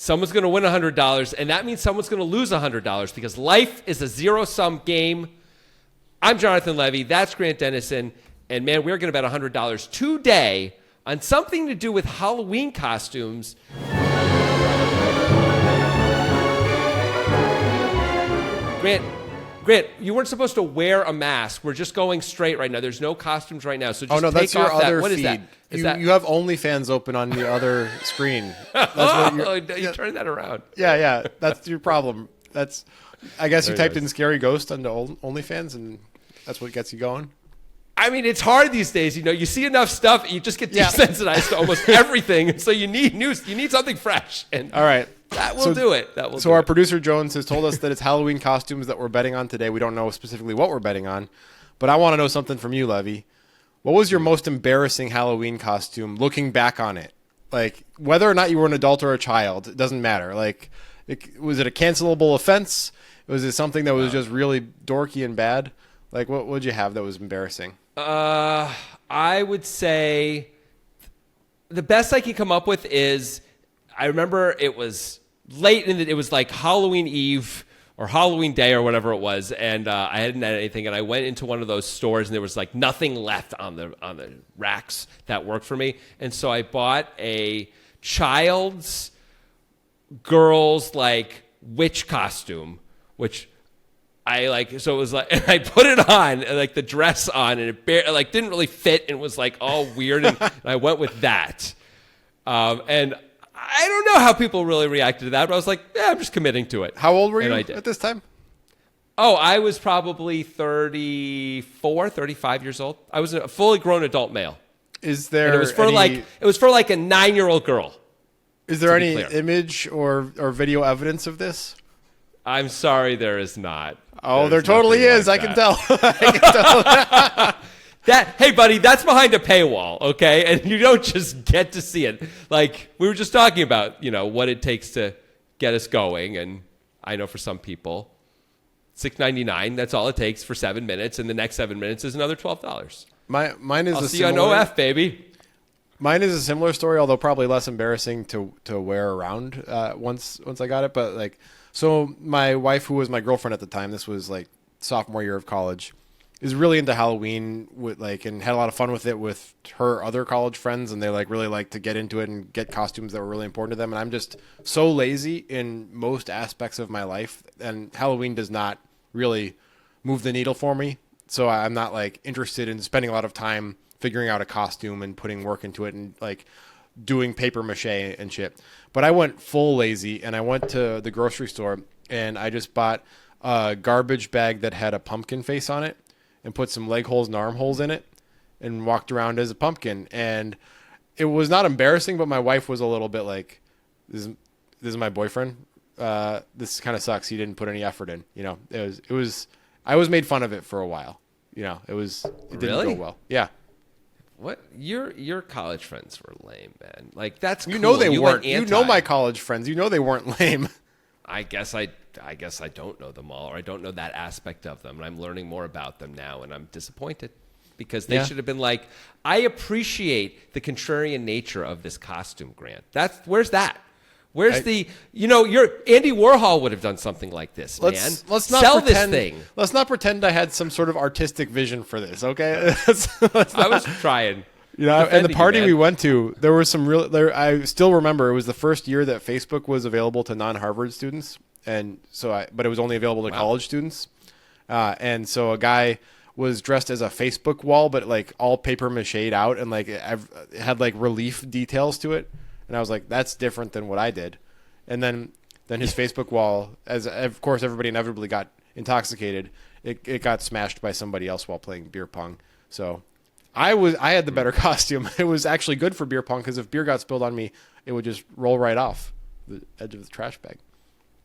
someone's going to win $100, and that means someone's going to lose $100 because life is a zero-sum game. I'm Jonathan Levy. That's Grant Dennison. And, man, we're going to bet $100 today on something to do with Halloween costumes. Grant, you weren't supposed to wear a mask. We're just going straight right now. There's no costumes right now. So just take that's your off other that. What feed. Is that? You have OnlyFans open on the other screen. That's what you turn that around. Yeah. That's your problem. I guess you typed in Scary Ghost onto OnlyFans, and that's what gets you going. I mean, it's hard these days. You see enough stuff, you just get desensitized to almost everything. So you need news. You need something fresh. And all right. That will do it. So our producer Jones has told us that it's Halloween costumes that we're betting on today. We don't know specifically what we're betting on, but I want to know something from you, Levy. What was your most embarrassing Halloween costume looking back on it? Like, whether or not you were an adult or a child, it doesn't matter. Like, was it a cancelable offense? Was it something that was just really dorky and bad? Like, what would you have that was embarrassing? I would say the best I can come up with is I remember it was late it was like Halloween Eve or Halloween Day or whatever it was, and I hadn't had anything, and I went into one of those stores and there was like nothing left on the racks that worked for me, and so I bought a girl's like witch costume, which I like. So it was like, and I put it on, like the dress on, and it didn't really fit, and was like all weird, and I went with that, and I don't know how people really reacted to that, but I was like, yeah, I'm just committing to it. How old were you at this time? Oh, I was probably 34, 35 years old. I was a fully grown adult male. Is there? And it was for like a 9-year-old girl. Is there any image or video evidence of this? I'm sorry, there is not. Oh, there totally is. I can tell. I can tell. Hey, buddy, that's behind a paywall, okay? And you don't just get to see it. Like, we were just talking about, what it takes to get us going. And I know for some people, $6.99, that's all it takes for 7 minutes. And the next 7 minutes is another $12. Mine is I'll see you on OF, baby. Mine is a similar story, although probably less embarrassing to wear around once I got it. But, so my wife, who was my girlfriend at the time, this was like sophomore year of college, is really into Halloween and had a lot of fun with it with her other college friends, and they really like to get into it and get costumes that were really important to them. And I'm just so lazy in most aspects of my life, and Halloween does not really move the needle for me. So I'm not interested in spending a lot of time figuring out a costume and putting work into it and doing paper mache and shit. But I went full lazy, and I went to the grocery store and I just bought a garbage bag that had a pumpkin face on it, and put some leg holes and arm holes in it and walked around as a pumpkin. And it was not embarrassing, but my wife was a little bit like, this is my boyfriend. This kind of sucks. He didn't put any effort in, I was made fun of it for a while. It didn't go well. Yeah. What? Your college friends were lame, man. That's cool. They weren't. My college friends. They weren't lame. I guess I don't know them all, or I don't know that aspect of them, and I'm learning more about them now, and I'm disappointed because they should have been like, I appreciate the contrarian nature of this costume, Grant. Where's that? Where's your Andy Warhol would have done something like this, man. Let's not sell pretend, this thing. Let's not pretend I had some sort of artistic vision for this, okay? I was trying. And the party we went to, there was some I still remember it was the first year that Facebook was available to non-Harvard students, and so but it was only available to college students. And so a guy was dressed as a Facebook wall, but all paper mached out, and it had relief details to it. And I was like, that's different than what I did. And then his Facebook wall, as of course everybody inevitably got intoxicated, it got smashed by somebody else while playing beer pong. So I had the better costume. It was actually good for beer pong because if beer got spilled on me, it would just roll right off the edge of the trash bag.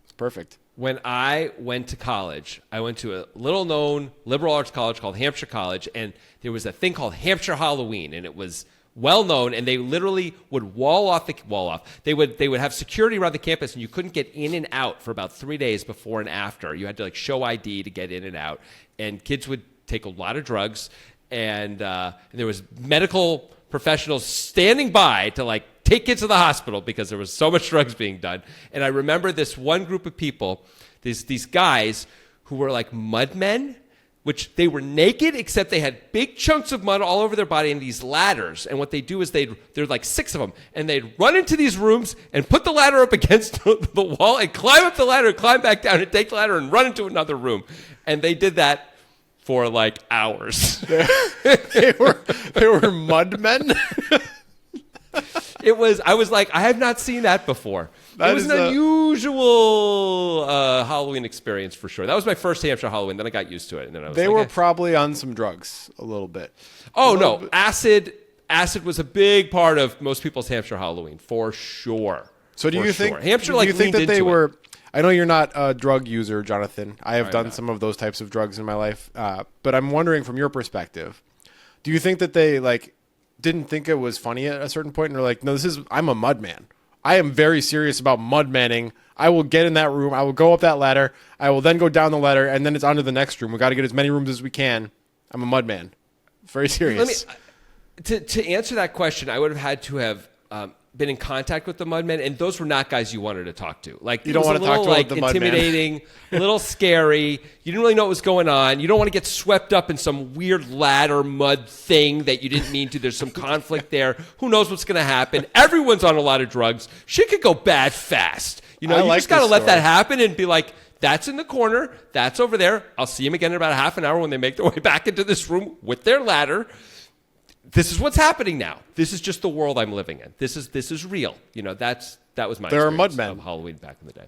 It's perfect. When I went to college, I went to a little-known liberal arts college called Hampshire College, and there was a thing called Hampshire Halloween, and it was well-known, and they literally would wall off. They would have security around the campus, and you couldn't get in and out for about 3 days before and after. You had to show ID to get in and out, and kids would take a lot of drugs, and there was medical professionals standing by to like take kids to the hospital because there was so much drugs being done. And I remember this one group of people, these guys who were like mudmen, which they were naked except they had big chunks of mud all over their body and these ladders. And what they do is there're like 6 of them, and they'd run into these rooms and put the ladder up against the wall and climb up the ladder, climb back down and take the ladder and run into another room. And they did that for like hours. They were mudmen. I was like, I have not seen that before. It was an unusual Halloween experience for sure. That was my first Hampshire Halloween. Then I got used to it. And then I was they like, were probably on some drugs a little bit. Oh, no. Acid was a big part of most people's Hampshire Halloween, for sure. So do you think Hampshire do you think that they were... It. I know you're not a drug user, Jonathan. I have done some of those types of drugs in my life. But I'm wondering from your perspective, do you think that they like didn't think it was funny at a certain point and they're like, no, I'm a mudman. I am very serious about mudmanning. I will get in that room. I will go up that ladder. I will then go down the ladder, and then it's on to the next room. We got to get as many rooms as we can. I'm a mudman. Very serious. To answer that question, I would have had to have been in contact with the mudmen, and those were not guys you wanted to talk to. Like, you don't want to talk to like the intimidating, a little scary. You didn't really know what was going on. You don't want to get swept up in some weird ladder mud thing that you didn't mean to. There's some conflict there. Who knows what's going to happen? Everyone's on a lot of drugs. Shit could go bad fast. You know, you just got to let that happen and be like, that's in the corner. That's over there. I'll see him again in about a half an hour when they make their way back into this room with their ladder. This is what's happening now. This is just the world I'm living in. This is real. You know, that was my experience of Halloween back in the day.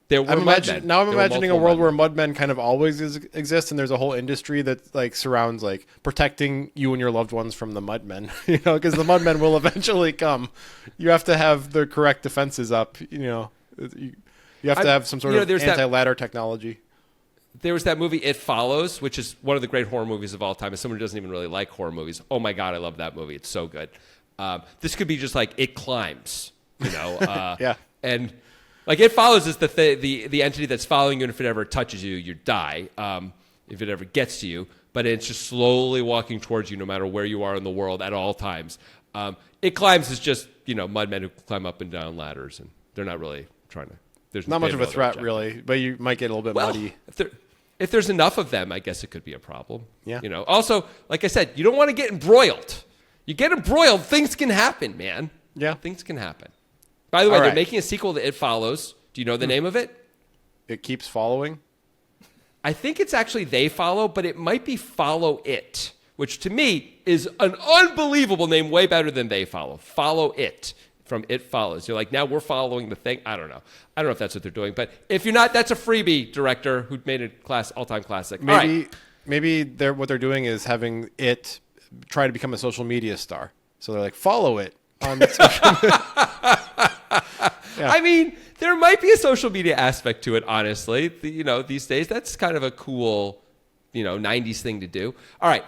There were mudmen. Now I'm imagining a world where mudmen kind of always exist, and there's a whole industry that like surrounds like protecting you and your loved ones from the mudmen. You know, because the mudmen will eventually come. You have to have the correct defenses up. You know, you have to have some sort of anti-ladder technology. There was that movie It Follows, which is one of the great horror movies of all time. As someone who doesn't even really like horror movies, oh my God, I love that movie. It's so good. This could be just like It Climbs, you know? Yeah. And like It Follows is the entity that's following you, and if it ever touches you, you die, if it ever gets to you. But it's just slowly walking towards you no matter where you are in the world at all times. It Climbs is just, you know, mudmen who climb up and down ladders, and they're not really trying to... There's not much of a threat, really, but you might get a little bit muddy. If there's enough of them, I guess it could be a problem. Yeah. You know. Also, like I said, you don't want to get embroiled. You get embroiled, things can happen, man. Yeah. Things can happen. By the way, they're making a sequel to It Follows. Do you know the name of it? It Keeps Following? I think it's actually They Follow, but it might be Follow It, which to me is an unbelievable name, way better than They Follow. Follow It. From It Follows. You're like, now we're following the thing. I don't know if that's what they're doing, but if you're not, that's a freebie, director who made a all-time classic. Maybe what they're doing is having it try to become a social media star. So they're like, follow it on social media. Yeah. I mean, there might be a social media aspect to it, honestly. You know, these days, that's kind of a cool, 90s thing to do. All right.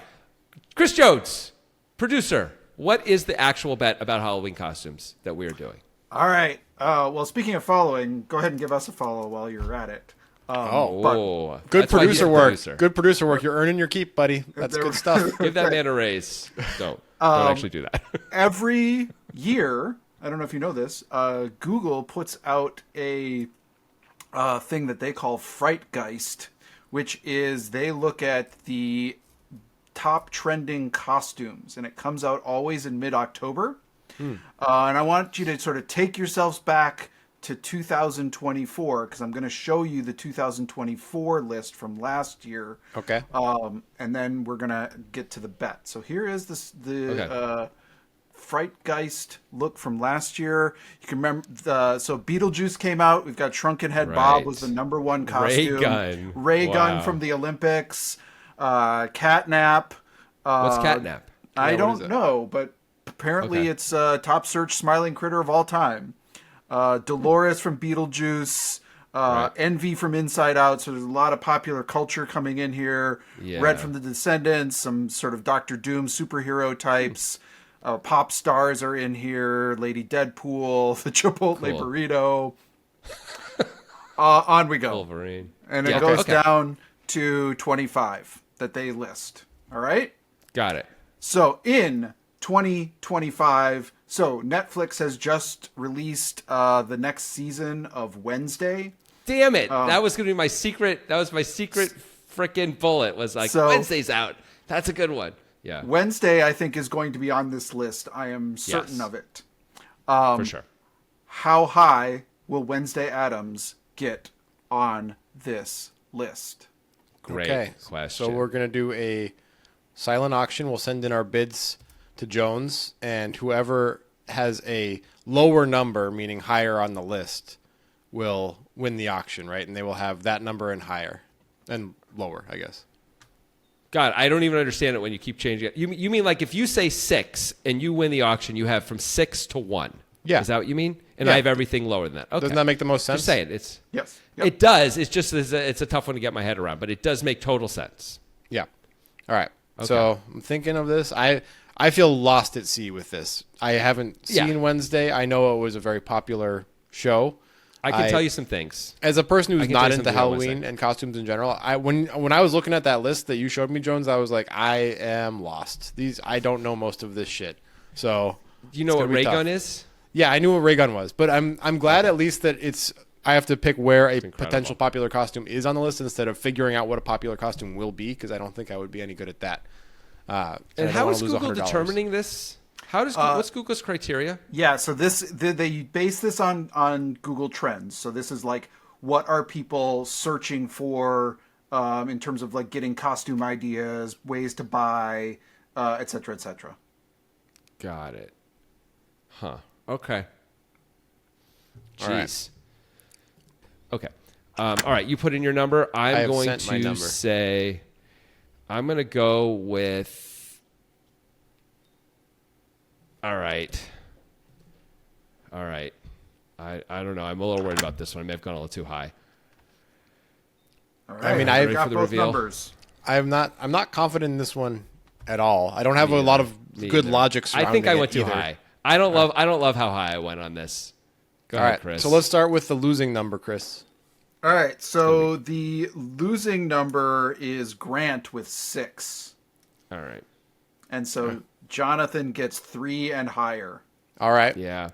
Chris Jones, producer. What is the actual bet about Halloween costumes that we are doing? All right. Well, speaking of following, go ahead and give us a follow while you're at it. Good producer work. Good producer work. You're earning your keep, buddy. That's good stuff. Give that man a raise. Don't actually do that. Every year, I don't know if you know this, Google puts out a thing that they call Frightgeist, which is they look at the top trending costumes, and it comes out always in mid-October. And I want you to sort of take yourselves back to 2024, because I'm going to show you the 2024 list from last year. Okay. And then we're going to get to the bet. So here is the Frightgeist look from last year. You can remember, so Beetlejuice came out. We've got Shrunken Head Bob was the number one costume. Ray Gun from the Olympics. Catnap. What's Catnap? I don't know, but apparently it's top search smiling critter of all time. Dolores from Beetlejuice. Envy from Inside Out. So there's a lot of popular culture coming in here. Yeah. Red from The Descendants. Some sort of Doctor Doom superhero types. Pop stars are in here. Lady Deadpool. The Chipotle burrito. On we go. Wolverine. And it goes down to 25 that they list. All right? Got it. So in 2025. So Netflix has just released the next season of Wednesday. Damn it! That was gonna be my secret. That was my secret frickin' bullet. Was like Wednesday's out. That's a good one. Yeah. Wednesday, I think, is going to be on this list. I am certain of it. For sure. How high will Wednesday Addams get on this list? Great question. So we're going to do a silent auction. We'll send in our bids to Jones, and whoever has a lower number, meaning higher on the list, will win the auction, right? And they will have that number and higher and lower, I guess. God, I don't even understand it when you keep changing it. You mean like if you say 6 and you win the auction, you have from 6 to 1. Yeah. Is that what you mean? And I have everything lower than that. Okay. Doesn't that make the most sense? Just saying. It's Yes. It does. It's just it's a tough one to get my head around, but it does make total sense. Yeah. All right. Okay. So I'm thinking of this. I feel lost at sea with this. I haven't seen Wednesday. I know it was a very popular show. I can tell you some things. As a person who's not into Halloween Wednesday. and costumes in general, when I was looking at that list that you showed me, Jones, I was like, I am lost. I don't know most of this shit. So Do you know what ray gun is? Yeah, I knew what ray gun was, but I'm glad at least that I have to pick where a potential popular costume is on the list instead of figuring out what a popular costume will be, because I don't think I would be any good at that. And how is Google determining this? What's Google's criteria? Yeah, so they base this on Google Trends. So this is like, what are people searching for in terms of like getting costume ideas, ways to buy, et cetera, et cetera. Got it. Huh. Okay. All Jeez. Okay. All right. You put in your number. I'm going to say, I'm going to go with. All right. I don't know. I'm a little worried about this one. I may have gone a little too high. All right. I mean, I've got both numbers. I'm not confident in this one at all. I don't have a lot of good logic surrounding it. I think I went too high. I don't love how high I went on this. Go ahead, Chris. So let's start with the losing number, Chris. All right. So the losing number is Grant with 6. All right. And so Jonathan gets 3 and higher. All right. Yeah.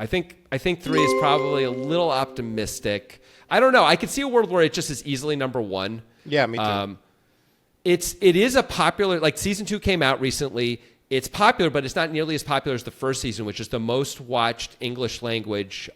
I think 3 is probably a little optimistic. I don't know. I could see a world where it just is easily number 1. Yeah, me too. It is a popular, like season 2 came out recently. It's popular, but it's not nearly as popular as the first season, which is the most watched English language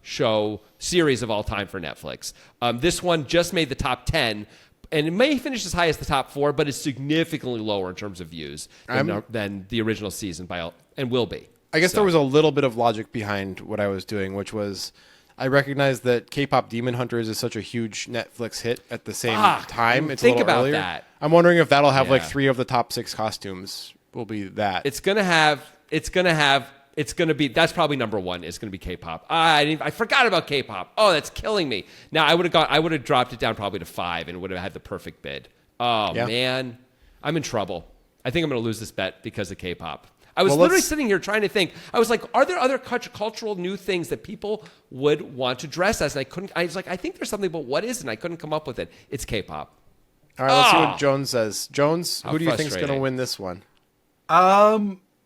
show series of all time for Netflix. This one just made the top 10, and it may finish as high as the top 4, but it's significantly lower in terms of views than the original season and will be. I guess there was a little bit of logic behind what I was doing, which was I recognize that K-pop Demon Hunters is such a huge Netflix hit at the same time. It's think a little about earlier. that. I'm wondering if that'll have like 3 of the top 6 costumes will be that. That's probably number 1 is going to be K-pop. I forgot about K-pop. Oh, that's killing me. Now I would have dropped it down probably to 5 and would have had the perfect bid. Oh man, I'm in trouble. I think I'm going to lose this bet because of K-pop. I was literally sitting here trying to think. I was like, are there other cultural new things that people would want to dress as? And I was like, I think there's something, but what is it? And I couldn't come up with it. It's K-pop. All right, let's see what Jones says. Jones, who do you think is going to win this one?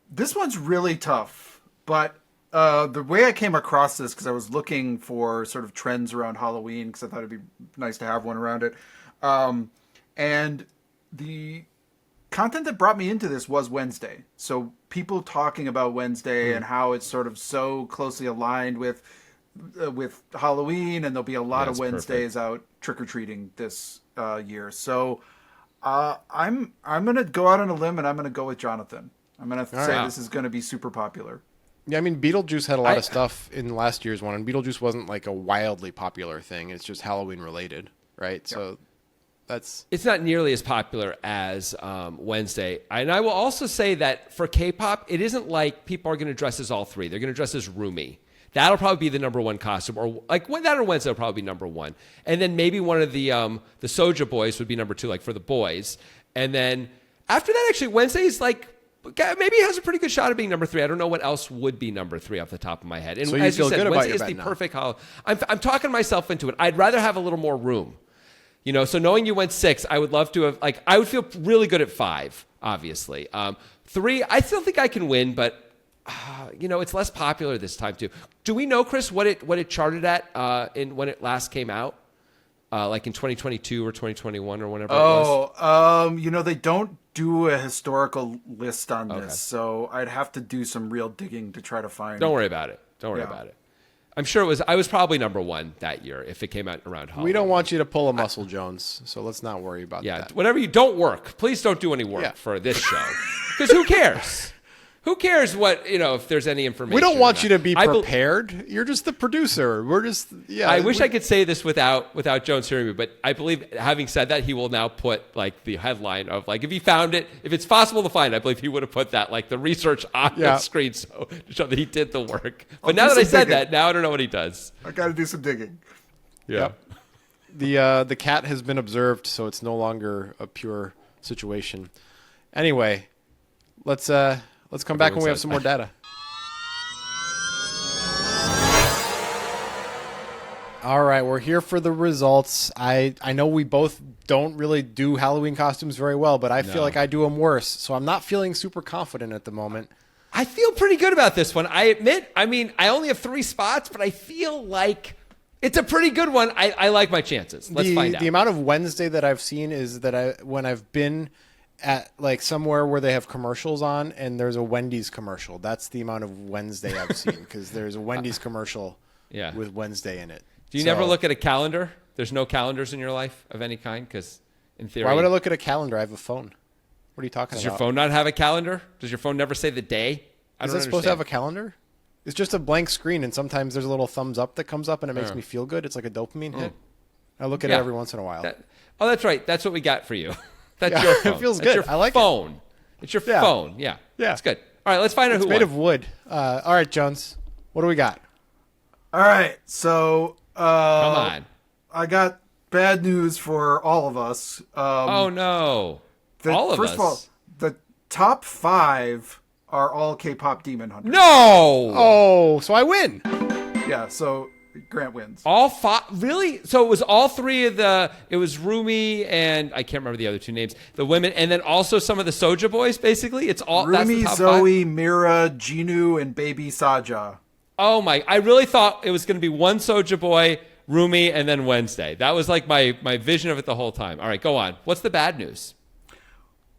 This one's really tough, but the way I came across this, because I was looking for sort of trends around Halloween, because I thought it'd be nice to have one around it. And the content that brought me into this was Wednesday. So people talking about Wednesday and how it's sort of so closely aligned with Halloween, and there'll be a lot of Wednesdays out trick-or-treating this year. So I'm going to go out on a limb, and I'm going to go with Jonathan. I'm going to say this is going to be super popular. Yeah, I mean, Beetlejuice had a lot of stuff in last year's one, and Beetlejuice wasn't like a wildly popular thing. It's just Halloween related, right? Yeah. So it's not nearly as popular as Wednesday. And I will also say that for K-pop, it isn't like people are going to dress as all 3. They're going to dress as Rumi. That'll probably be the number 1 costume, or like that or Wednesday will probably be number 1. And then maybe one of the Soja Boys would be number 2, like for the boys. And then after that, actually, Wednesday is like maybe has a pretty good shot of being number 3. I don't know what else would be number 3 off the top of my head. And so as you feel said, good about Wednesday your is bet the now. perfect holiday. I'm talking myself into it. I'd rather have a little more room. So knowing you went 6, I would love to have, I would feel really good at 5. obviously. 3, I still think I can win, but it's less popular this time too. Do we know, Chris, what it charted at when it last came out? Like in 2022 or 2021 or whenever it was? They don't do a historical list on this, so I'd have to do some real digging to try to find. Don't worry about it. I'm sure I was probably number 1 that year if it came out around Halloween. We don't want you to pull a muscle, Jones, so let's not worry about that. Yeah, whatever you don't work, please don't do any work for this show. Because who cares? Who cares what, if there's any information? We don't want you to be prepared. You're just the producer. We're just, I wish I could say this without Jones hearing me, but I believe, having said that, he will now put like the headline of like, if he found it, if it's possible to find, I believe he would have put that, like the research on the screen to show that he did the work. But now that I said that, now I don't know what he does. I got to do some digging. Yeah. The cat has been observed, so it's no longer a pure situation. Anyway, let's come back when we have some more data. All right, we're here for the results. I know we both don't really do Halloween costumes very well, but I feel like I do them worse. So I'm not feeling super confident at the moment. I feel pretty good about this one. I admit, I only have 3 spots, but I feel like it's a pretty good one. I like my chances. Let's find out. The amount of Wednesday that I've seen is that when I've been at like somewhere where they have commercials on and there's a Wendy's commercial. That's the amount of Wednesday I've seen because there's a Wendy's commercial with Wednesday in it. Do you never look at a calendar? There's no calendars in your life of any kind? Because in theory... Why would I look at a calendar? I have a phone. What are you talking about? Does your phone not have a calendar? Does your phone never say the day? Is it supposed to have a calendar? It's just a blank screen and sometimes there's a little thumbs up that comes up and it makes me feel good. It's like a dopamine hit. I look at it every once in a while. That's right. That's what we got for you. That's your phone. It feels That's good. Your I like phone. it. It's your phone. Yeah. It's good. All right, let's find out who won. It's made of wood. All right, Jones. What do we got? All right, so come on. I got bad news for all of us. Oh no! All of us. First of all, the top 5 are all K-pop Demon Hunters. No! Oh, so I win. Yeah, so Grant wins. All 5? Really? So it was all 3 of it was Rumi and I can't remember the other 2 names, the women, and then also some of the Soja boys, basically? It's all Rumi, that's the top Zoe, 5? Mira, Jinu, and Baby Saja. Oh my, I really thought it was going to be one Soja boy, Rumi, and then Wednesday. That was like my vision of it the whole time. All right, go on. What's the bad news?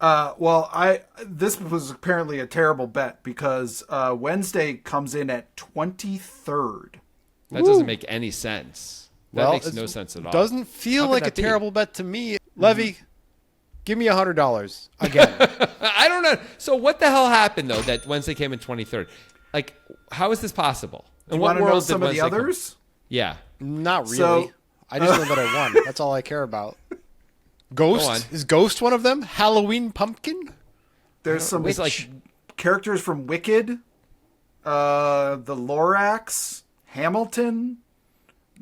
This was apparently a terrible bet because Wednesday comes in at 23rd. That doesn't make any sense. That makes no sense at all. Doesn't feel like a terrible bet to me. Levy, give me $100 again. I don't know. So what the hell happened though that Wednesday came in 23rd? Like, how is this possible? In what world did some of the others? Yeah, not really. I just know that I won. That's all I care about. Ghost is Ghost one of them? Halloween Pumpkin. There's some characters from Wicked, the Lorax, Hamilton,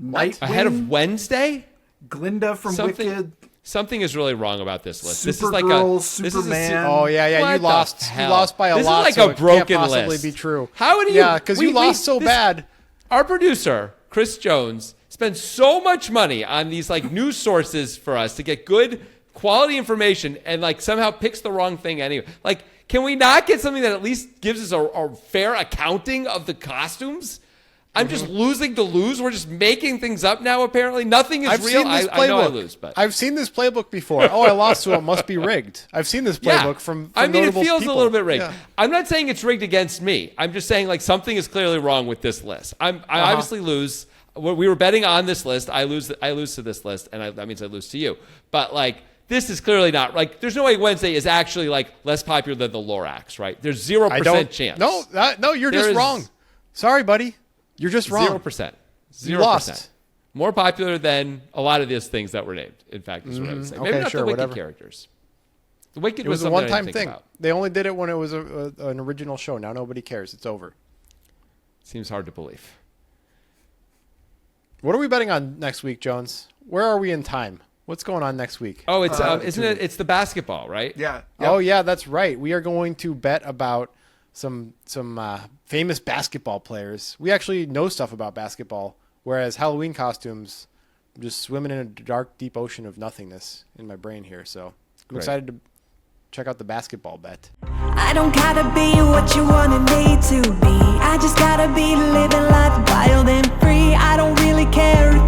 Nightwing. Ahead of Wednesday? Glinda from Wicked. Something is really wrong about this list. This is Supergirl, like Superman. Oh yeah, you lost. You lost by a lot. This is like so a broken it can't possibly list. Be true. How do you? Yeah, because you lost so bad. Our producer Chris Jones spends so much money on these like news sources for us to get good quality information, and like somehow picks the wrong thing anyway. Like, can we not get something that at least gives us a fair accounting of the costumes? I'm just losing to lose. We're just making things up now, apparently. Nothing is real. I know I lose, but I've seen this playbook before. Oh, I lost, so it must be rigged. I've seen this playbook from I mean, it feels people. a little bit rigged. Yeah. I'm not saying it's rigged against me. I'm just saying like something is clearly wrong with this list. I obviously lose. We were betting on this list. I lose to this list, and that means I lose to you. But like, this is clearly not like. There's no way Wednesday is actually like less popular than the Lorax, right? There's 0% chance. No, you're just wrong. Sorry, buddy. You're just wrong. 0%. 0%. You lost. More popular than a lot of these things that were named. In fact, is what I would say. Maybe not the Wicked characters. The Wicked was a one-time thing. About. They only did it when it was an original show. Now nobody cares. It's over. Seems hard to believe. What are we betting on next week, Jones? Where are we in time? What's going on next week? Oh, it's isn't it? It's the basketball, right? Yeah. Yep. Oh, yeah, that's right. We are going to bet about some famous basketball players. We actually know stuff about basketball, whereas Halloween costumes, I'm just swimming in a dark, deep ocean of nothingness in my brain here. So I'm excited to check out the basketball bet. I don't gotta be what you wanted me to be. I just gotta be living life wild and free. I don't really care